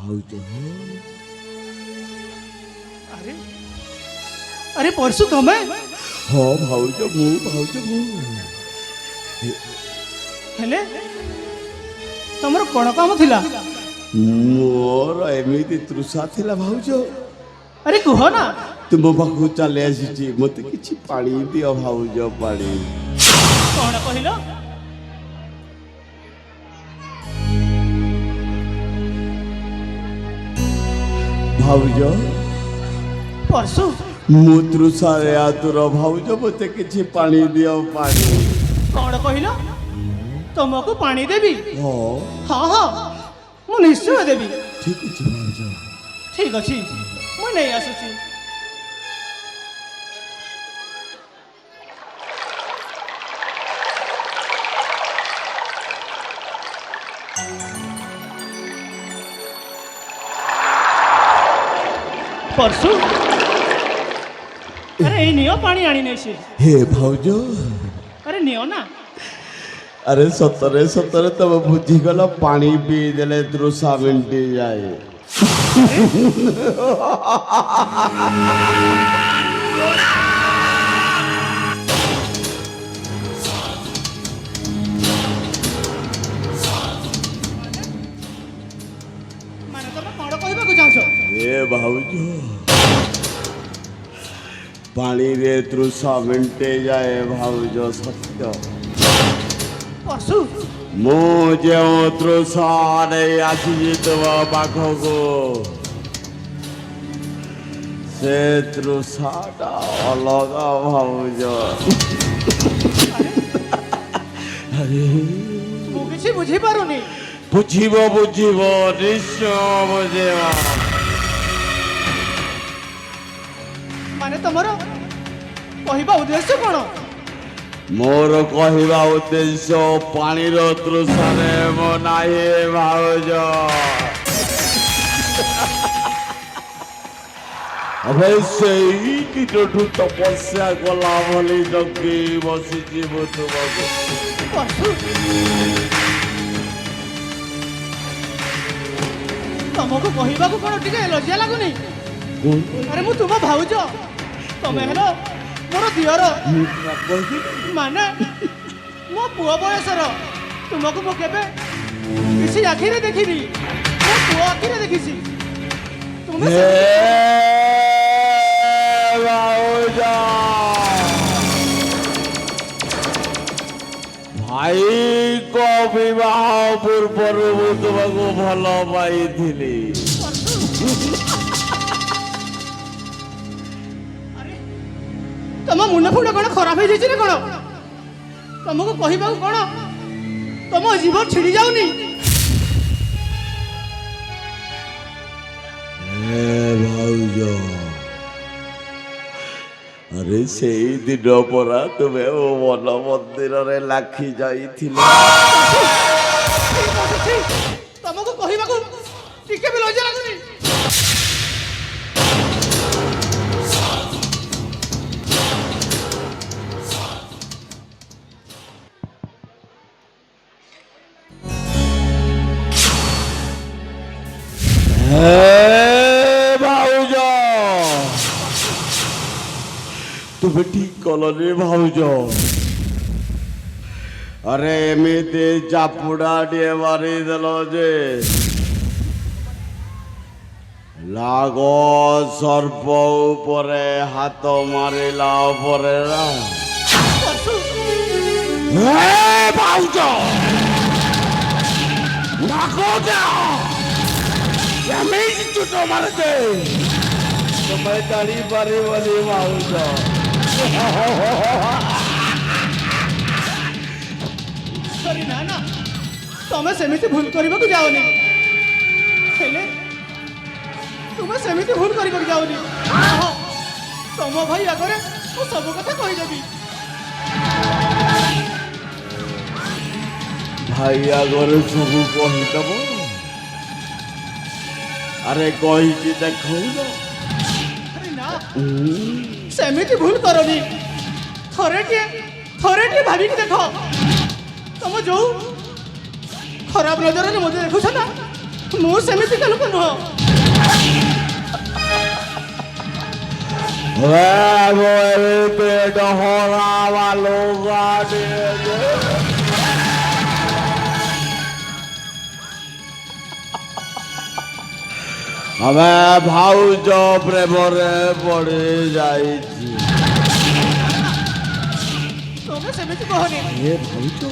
भाउज अरे अरे परसु तमे हाँ भाउज मु हेले तमर कोन काम थिला मोर एमिति तृषा थिला भाउज अरे कुह ना तुम पाखु चले आसी मत किछि पानी दियो भाउज पानी कोन कहिलो भाउज परसु मु तृषा रे आतुर भाउज मत किछि पानी दियो पानी कोन कहिलो तुमको पानी देबी हाँ हाँ हाँ मु निश्चय देबी ठीक अछि भाउज ठीक अछि मु नहीं आसुची परसु अरे ए नियो पानी आनी नहीं से हे भाउज अरे नियो ना अरे सतरे सतरे तब बुझी गला पानी पी देले तृषा मिंटी जाए माने तमे कोन कहबा को चाहछो ए भाउज पानी रे तृषा मिंटे जाए भाउज सत्य परसु मु जो तृषा रे आसी तब पाखको से तृषाटा अलगा भाउज अरे मु किछि बुझी पारुनी बुझिब निश्चय बुझेब माने तमरो कहबा उद्देश्य कोन मोर कहवा उद्देश्य पानी तृषा रे मो नाही भाउज अबे सेई किटठू तपस्या कला भली जगी बसी जीव तुमको परसु तमको कहबा को कोन टिके लज्जा लागुनी अरे मु तुम भाउज तमे हेलो मोर दियर माने मो पुओ बयसर तुमको मु केबे किसी आखिरे देखिनी मो पुओ आखिरे देखिसी तुमे भाउज भाई को विवाह पूर्व तुमको भल पाई तम मुंड फुंड कौन खराब हो जाए कौन तुमको कहबा कौन तुम जीवन छिड़ी जाऊनी भाउज अरे से दिन परा तुम्हें वो मन मंदिर रे लाखी जाई तुमको कहबा को टिके भी लज्जा लागुनी भाउज तुम ठीक कलनी भाउज अरे एमती चापुड़ा टे मारी देल जे लाग सर्प उपरे हाथ मारिला उपरे भाउज चुट मारते तुम्हें जानी पारे वाली भाउज सॉरी ना ना तुम सेमिति भूल करबा को जाओनी हेले तुम सेमिति भूल करबा को जाओनी तुम भाई आगरे मु सब कथा कहि देबी भाई आगरे सब कहि दब अरे कहि देखौ अरे ना सेमिति भूल करनी थरे भाभी की देखो तुम जो खराब नजर में मुझे देखुछ ना ମୁଁ ସେମିତିକା ଲୋକ ନୁହଁ। ଡହରା ବାଲୁଗାଡି ଆମେ ଭାଉଜ ପ୍ରେମରେ ପଡି ଯାଇଛି। ତମେ ସେମିତି କହନି। ଏ ଭାଉଜ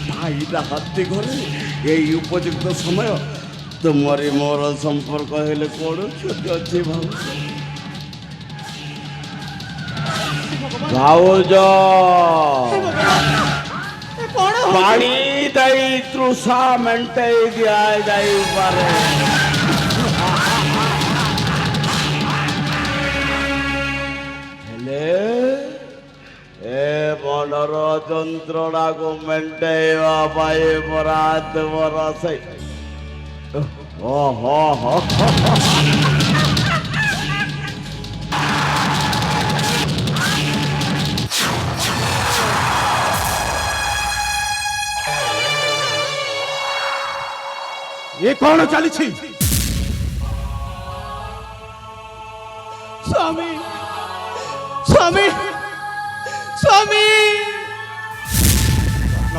ଭାଇ ନାହାନ୍ତି ଘରେ, ଏଇ ଉପଯୁକ୍ତ ସମୟ ତୁମରି ମୋର ସମ୍ପର୍କ ହେଲେ କଣ କ୍ଷତି ଅଛି ଭାଉଜ? ଭାଉଜ ଏ କଣ ହଉଛି? ପାଣି ଦେଇ ତୃଷା ମେଣ୍ଟେଇ ଦିଆଯାଇପାରେ। ହେଲେ ଏ ମନର ଯନ୍ତ୍ରଣାକୁ ମେଣ୍ଟେଇବା ପାଇଁ ପରା ତୁମର ସେଇ ଓହୋ ହୋ ଏ କଣ ଚାଲିଛି? ସ୍ୱାମୀ ସ୍ୱାମୀ ସ୍ୱାମୀ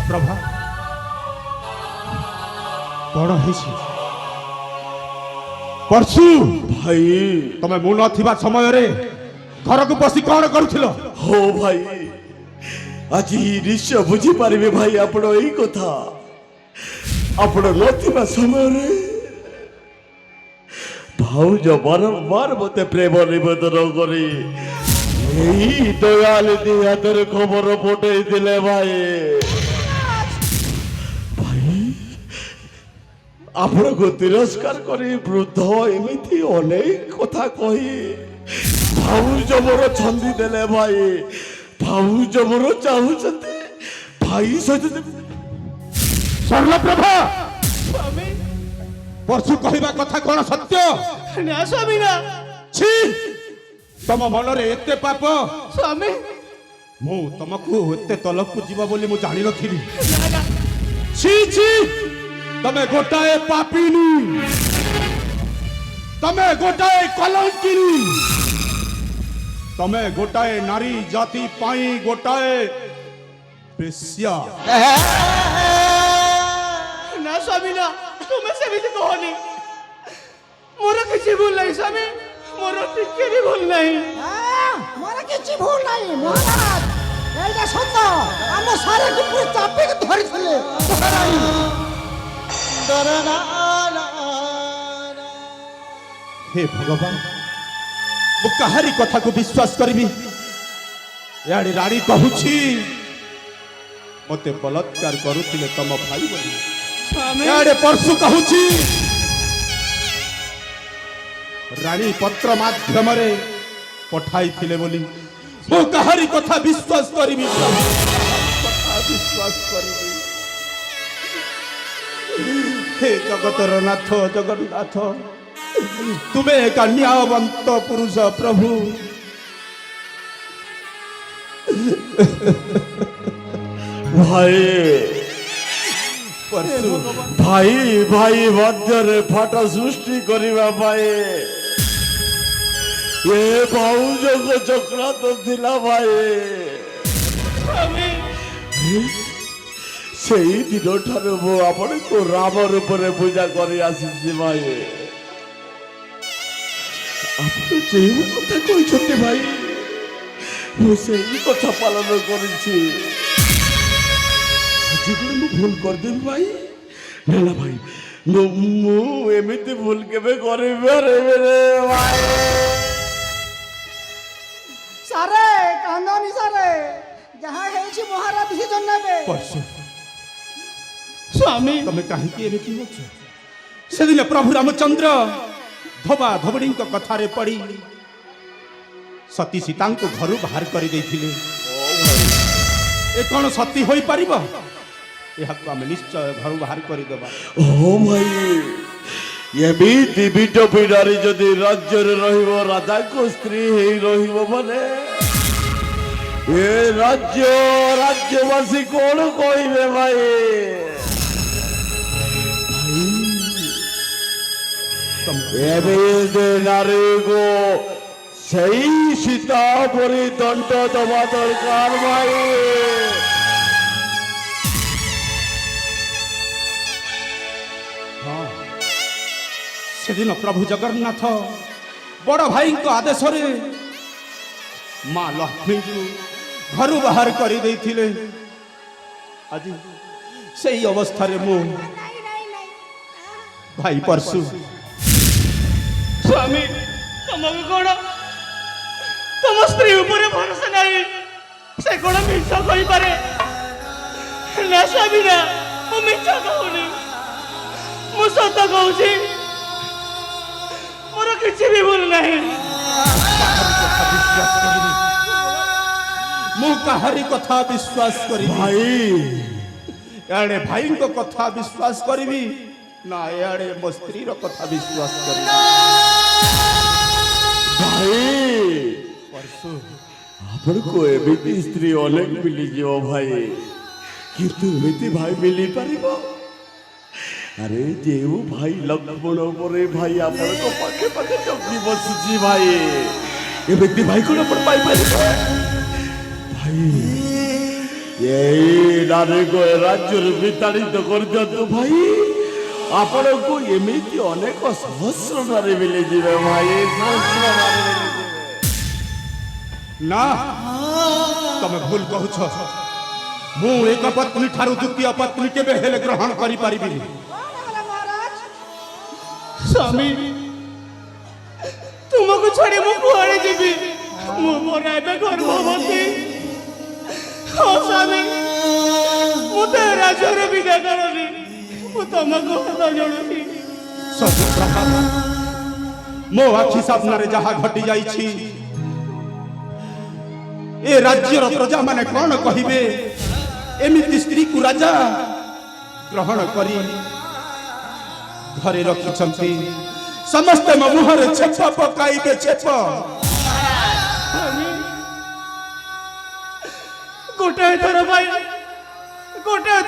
ପ୍ରଭା କଣ ହେଇଛି? ପରଶୁ, ଭାଇ ତମେ ମୁଁ ନଥିବା ସମୟରେ ଘରକୁ ପଶି କଣ କରୁଥିଲ? ହଉ ଭାଇ, ଆଜି ନିଶ୍ଚୟ ବୁଝିପାରିବେ ଭାଇ ଆପଣ ଏଇ କଥା। ଆପଣ ନଥିବା ସମୟରେ ଭାଉଜ ବାରମ୍ବାର ମତେ ପ୍ରେମ ନିବେଦନ କରି ଏଇ ଦୟାଳିନୀ ହାତରେ ଖବର ପଠେଇଥିଲେ ଭାଇ। ଭାଇ ଆପଣଙ୍କୁ ତିରସ୍କାର କରି ବୃଦ୍ଧ ଏମିତି ଅନେକ କଥା କହି ଭାଉଜ ମୋର ଛନ୍ଦି ଦେଲେ ଭାଇ। ଭାଉଜ ମୋର ଚାହୁଁଛନ୍ତି ଭାଇ ସହିତ ସ୍ୱର୍ଣ୍ଣପ୍ରଭା, ସ୍ୱାମୀ ପରଶୁ କହିବା କଥା କଣ ସତ୍ୟ? ନା ସ୍ୱାମୀ ନା। छी, ତମ ମନରେ ଏତେ ପାପ? ସ୍ୱାମୀ ମୁଁ ତମକୁ ଏତେ ତଲକୁ ଯିବ ବୋଲି ମୁଁ ଜାଣିନଥିଲି। ନା ନା छी छी, ତମେ ଗୋଟାଏ ପାପିନୀ, ତମେ ଗୋଟାଏ କଲଙ୍କିନୀ, ତମେ ଗୋଟାଏ ନାରୀ ଜାତି ପାଇଁ ଗୋଟାଏ ବେଶ୍ୟା। ନା ସ୍ୱାମୀ ନା, ତୁମେ ସେମିତି କହନି। ମୋର କିଛି ଭୁଲ ନାହିଁ ସ୍ୱାମୀ, ମୋର ଟିକେ ବି ଭୁଲ ନାହିଁ। ମୋର କିଛି ଭୁଲ ନାହିଁ ମହାରାଜ, ଏଇଟା ସତ। ଆମ ସାରାକୁ ପୁଣି ଚାପିକି ଧରିଥିଲେ ମହାରାଣୀ। ହେ ଭଗବାନ, ମୁଁ କାହାରି କଥାକୁ ବିଶ୍ୱାସ କରିବି? ଇଆଡେ ରାଣୀ କହୁଛି ମତେ ବଳାତ୍କାର କରୁଥିଲେ ତମ ଭାଇ ବୋଲି। ସ୍ୱାମୀ ଇଆଡେ ପରଶୁ କହୁଛି ରାଣୀ ପତ୍ର ମାଧ୍ୟମରେ ପଠାଇଥିଲେ ବୋଲି। ମୁଁ କାହାରି କଥା ବିଶ୍ୱାସ କରିବି? କଥା ବିଶ୍ୱାସ କରିବି? हे जगतर नाथ जगन्नाथ, तुमे एका न्यायवंत पुरुष प्रभु। ଭାଇ परशु ଭାଇ ଭାଇ ମଧ୍ୟରେ ଫାଟ ସୃଷ୍ଟି କରିବା ପାଇଁ ଏ ଭାଉଜଙ୍କ ଚକ୍ରାନ୍ତ ଥିଲା ଭାଇ। ସ୍ୱାମୀ ସେଇ ଦିନଠାରୁ ମୁଁ ଆପଣଙ୍କୁ ରାମ ରୂପରେ ପୂଜା କରି ଆସିଛି ଭାଇ। ଆପଣ ଯେଉଁ କଥା କହିଛନ୍ତି ଭାଇ, ମୁଁ ସେଇ କଥା ପାଳନ କରିଛି। ଆଜି କଣ ମୁଁ ଭୁଲ କରିଦେବି ଭାଇ? ନା ନା ଭାଇ, ମୁଁ ଏମିତି ଭୁଲ କେବେ କରିପାରିବି ରେ ଭାଇ। ସାରେ କାନ୍ଦନି ସାରେ, ଯାହା ହେଇଛି ମହାରାଜ decision ନେବେ। परशु ସ୍ୱାମୀ तमे काहीकि एमिति होछ? सेदिन प्रभु रामचंद्र धोबा धोबड़ीଙ୍କ कथारे पड़ी सती सीताଙ୍କୁ घरु बाहर କରି ଦେଇଥିଲେ। ए कोन सती होई परिबो? एहाକୁ ଆମେ ନିଶ୍ଚୟ ଘରୁ ବାହାର କରିଦେବା। ଓ ଭାଇ, ଏମିତି ବିଟ ପିଡ଼ାରେ ଯଦି ରାଜ୍ୟରେ ରହିବ, ରାଜାଙ୍କ ସ୍ତ୍ରୀ ହେଇ ରହିବ ମାନେ ଏ ରାଜ୍ୟବାସୀ କଣ କହିବେ ଭାଇ? ଏବେ ଯେ ନାରୀକୁ ସେଇ ସୀତା ପରି ଦଣ୍ଡ ଦେବା ଦରକାର ଭାଇ। ସେଦିନ ପ୍ରଭୁ ଜଗନ୍ନାଥ ବଡ଼ ଭାଇଙ୍କ ଆଦେଶରେ ମା ଲକ୍ଷ୍ମୀଙ୍କୁ ଘରୁ ବାହାର କରିଦେଇଥିଲେ। ଆଜି ସେଇ ଅବସ୍ଥାରେ ମୁଁ ଭାଇ ପରଶୁ ସ୍ୱାମୀ ତମକୁ କଣ ତମ ସ୍ତ୍ରୀ ଉପରେ ଭରସା ନାହିଁ? ସେ କଣ ମିଛ କହିପାରେ? ନା ସ୍ୱାମୀ ନା, ମୁଁ ମିଛ କହୁନି, ମୁଁ ସତ କହୁଛି। ମୋର କିଛି ବି ଭୁଲ ନାହିଁ। ମୁଁ କାହାରି କଥା ବିଶ୍ୱାସ କରିବି ଭାଇ ଏଆଡ଼େ ଭାଇଙ୍କ କଥା ବିଶ୍ୱାସ କରିବି ନା ଏଆଡ଼େ ମୋ ସ୍ତ୍ରୀର କଥା ବିଶ୍ୱାସ କରିବି? ଭାଇ ଆପଣଙ୍କୁ ଏମିତି ସ୍ତ୍ରୀ ଅନେକ ମିଳିଯିବ ଭାଇ, କିନ୍ତୁ ଏମିତି ଭାଇ ମିଳିପାରିବ? ଆରେ ଯେଉଁ ଭାଇ ଲକ୍ଷ୍ମଣ ପରେ ଭାଇ ଆପଣଙ୍କ ପାଖେ ପାଖେ ଜଗି ବସିଛି ଭାଇ, ଏମିତି ଭାଇ କଣ ଆପଣ ପାଇପାରିବେ? ଭାଇ ଏଇ ନାରୀକୁ ଏ ରାଜ୍ୟରୁ ବିତାଡ଼ିତ କରିଦିଅନ୍ତୁ ଭାଇ, ଆପଣଙ୍କୁ ଏମିତି ଅନେକ ସହସ୍ର ନାରୀ ମିଳିଯିବେ ଭାଇ, ସହସ୍ର ନାରୀ ମିଳିଯିବେ। ନା, ତମେ ଭୁଲ କହୁଛ। ମୁଁ ଏକ ପତ୍ନୀ ଠାରୁ ଦ୍ୱିତୀୟ ପତ୍ନୀ କେବେ ହେଲେ ଗ୍ରହଣ କରିପାରିବିନି। ସ୍ୱାମୀ ତୁମକୁ ଛାଡ଼ି ମୁଁ କୁଆଡ଼େ ଯିବି? ମୁଁ ମୋର ଏବେ ଗର୍ଭବତୀ। ହଁ ସ୍ୱାମୀ, ମୁଁ ତ ରାଜ୍ୟରେ ବିଦା କରବି, ମୁଁ ତମକୁ ହାତ ଯୋଡ଼ୁଛି। ସତ୍ୟପ୍ରଭା, ମୋ ଆଖି ସାମ୍ନାରେ ଯାହା ଘଟି ଯାଇଛି, ଏ ରାଜ୍ୟର ପ୍ରଜାମାନେ କଣ କହିବେ? ଏମିତି ସ୍ତ୍ରୀକୁ ରାଜା ଗ୍ରହଣ କରି ଘରେ ରଖିଛନ୍ତି, ସମସ୍ତେ ମୋ ମୁହଁରେ ଛେପ ପକାଇବେ, ଛେପ। ଗୋଟାଏ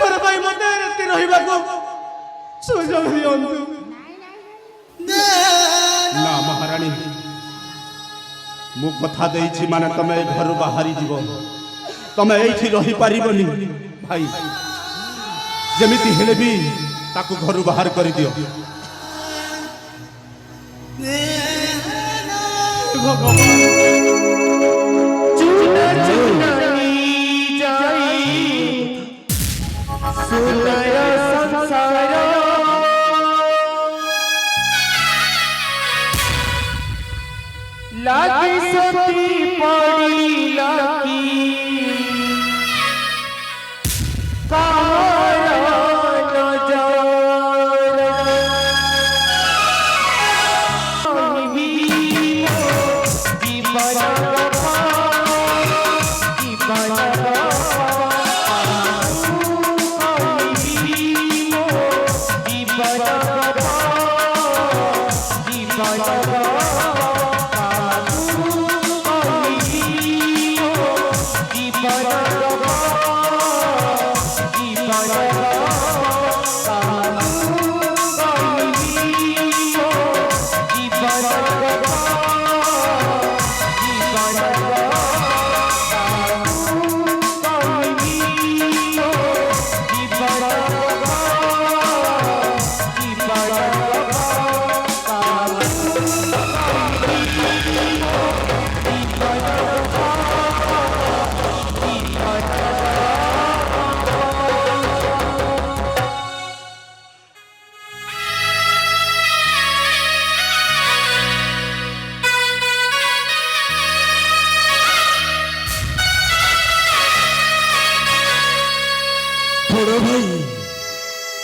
ଥର ପାଇଁ ମତେ ରାତି ରହିବାକୁ ସୁଯୋଗ ଦିଅନ୍ତୁ। ନା ମହାରାଣୀ, ମୁଁ କଥା ଦେଇଛି ମାନେ ତମେ ଏ ଘରୁ ବାହାରି ଯିବ, ତମେ ଏଇଠି ରହିପାରିବନି। ଭାଇ ଯେମିତି ହେଲେ ବି ତାକୁ ଘରୁ ବାହାର କରିଦିଅ। लागी सती पड़ी लागी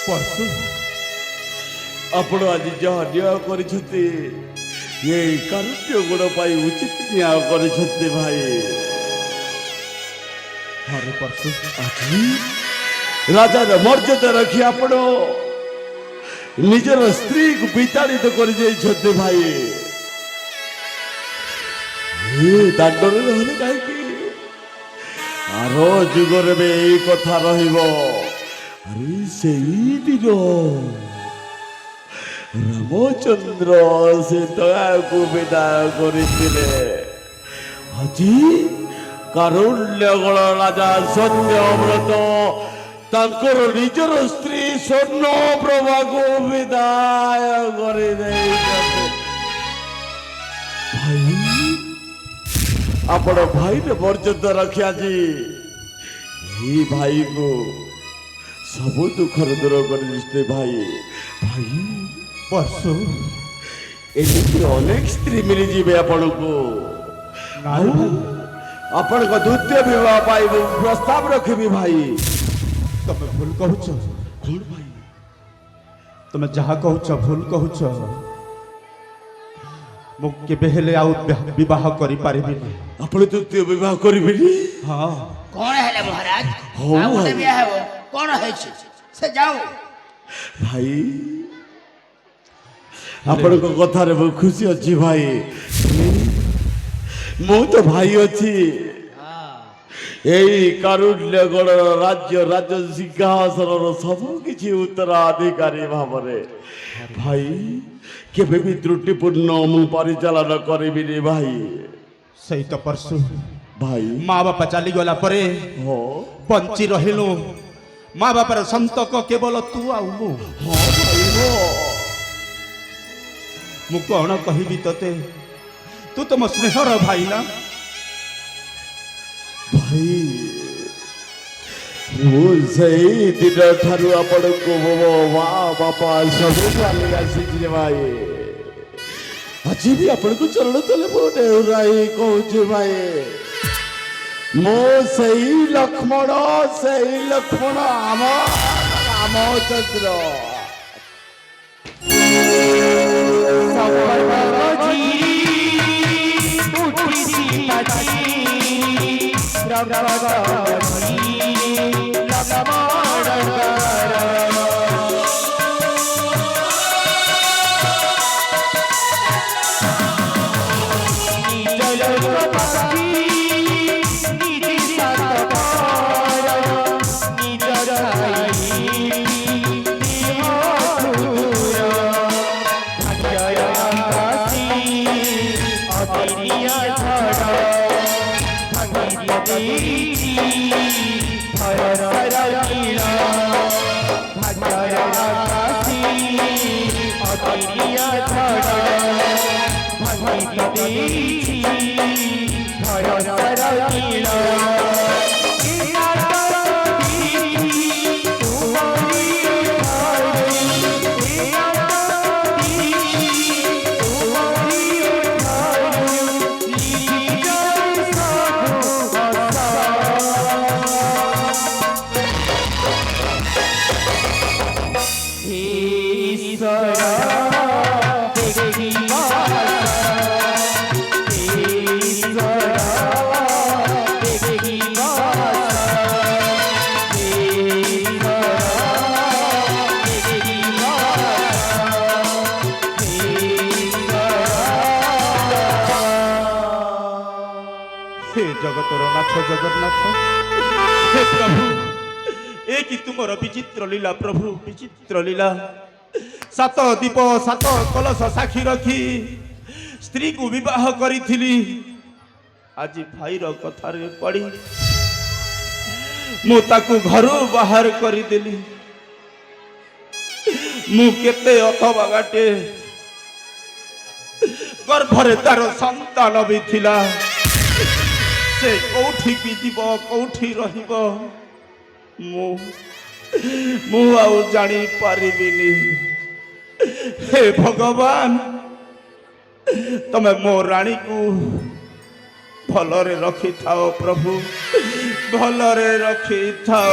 ପରଶୁ, ଆପଣ ଆଜି ଯାହା ନ୍ୟାୟ କରିଛନ୍ତି, ଏଇ କାରୁଣ୍ୟ ଗୁଣ ପାଇଁ ଉଚିତ ନ୍ୟାୟ କରିଛନ୍ତି ଭାଇ। ହରେ ପରଶୁ, ଆଜି ରାଜାର ମର୍ଯ୍ୟାଦା ରଖି ଆପଣ ନିଜର ସ୍ତ୍ରୀକୁ ବିତାଡ଼ିତ କରିଯାଇଛନ୍ତି ଭାଇ। ଦାଣ୍ଡରେ ରହିଲେ କାହିଁକି? ଆର ଯୁଗରେ ବି ଏଇ କଥା ରହିବ। ଆରେ ସେଇ ଦିନ ରାମଚନ୍ଦ୍ର ସେ ଦୟାକୁ ବିଦାୟ କରିଥିଲେ। ଆଜି କାରୁଣ୍ୟଗଣ ରାଜା ସତ୍ୟବ୍ରତ ତାଙ୍କର ନିଜର ସ୍ତ୍ରୀ ସ୍ୱର୍ଣ୍ଣପ୍ରଭାକୁ ବିଦାୟ କରିଦେଇଛନ୍ତି। ଭାଇ ଆପଣ ଭାଇର ମର୍ଯ୍ୟାଦା ରଖି ଆଜି এই ଭାଇକୁ ସବୁ ଦୁଃଖରେ ଦୂର କରିଦେଇଛନ୍ତି। ଭାଇ ଭାଇ ପରଶୁ ଏମିତି ଅନେକ ସ୍ତ୍ରୀ ମିଳିଯିବେ ଆପଣଙ୍କୁ। ନାଇଁ ଭାଇ, ଆପଣଙ୍କ ଦ୍ୱିତୀୟ ବିବାହ ପାଇଁ ମୁଁ ପ୍ରସ୍ତାବ ରଖିବି। ଭାଇ ତମେ ଭୁଲ କହୁଛ। କଣ ଭାଇ? ତମେ ଯାହା କହୁଛ ଭୁଲ କହୁଛ। ମୁଁ କେବେ ହେଲେ ଆଉ ବିବାହ କରିପାରିବିନି। ଆପଣ ଦ୍ୱିତୀୟ ବିବାହ କରିବେନି? ହଁ, କଣ ହେଲେ ମହାରାଜ? ହଉ ଆଉ ଗୋଟେ ଭାଇ। ବିହା ହେବ, କଣ ହେଇଛି? ସେ ଯାଉ। ଭାଇ ଆପଣଙ୍କ କଥାରେ ମୁଁ ଖୁସି ଅଛି। ଭାଇ ମୁଁ ତ ଭାଇ ଅଛି। ଏଇ କାରୁଣ୍ୟଗଣ ରାଜ୍ୟ ରାଜ୍ୟ ସିଂହାସନର ସବୁ କିଛି ଉତ୍ତରାଧିକାରୀ ଭାବରେ ଭାଇ କେବେ ବି ତ୍ରୁଟିପୂର୍ଣ୍ଣ ମୁଁ ପରିଚାଳନା କରିବିନି। ଭାଇ ସେଇ ତ ପରଶୁ। ଭାଇ ମା ବାପା ଚାଲିଗଲା ପରେ ହଁ ବଞ୍ଚି ରହିଲୁ। ମା ବାପାର ସନ୍ତକ କେବଳ ତୁ ଆଉ ମୁଁ। ହଁ ଭାଇ ହଁ। ମୁଁ କଣ କହିବି ତତେ? ତୁ ତ ମୋ ସ୍ନେହର ଭାଇ ନା। ଭାଇ ମୁଁ ସେଇ ଦିନ ଠାରୁ ଆପଣଙ୍କୁ ମୋ ମା ବାପା ସବୁ ଚାଲି ଆସିଛି। ଭାଇ ଆଜି ବି ଆପଣଙ୍କୁ ଚରଣ ତଳେ ମୁଁ ନେହୁରାଇ କହୁଛି। ଭାଇ ମୁଁ ସେଇ ଲକ୍ଷ୍ମଣ ଆମ ରାମଚନ୍ଦ୍ର। हे जगतर नाथ जगन्नाथ, हे प्रभु, ए कि तुमर विचित्र लीला प्रभु, विचित्र लीला। सात दीप सात कलश साक्षी रखी स्त्री को विवाह करी आज भाईर कथारे पड़ी मु ताकू घरू बाहर करदेली। मु केते अथवागाटे गर्भरे तार संतान भी थिला। से कौठी भी जीव कौठी रहिब मु आउ जानी पारिबिनी। हे भगवान तमे मो रानी को भलरे रखी थाओ प्रभु, भलरे रखी थाओ।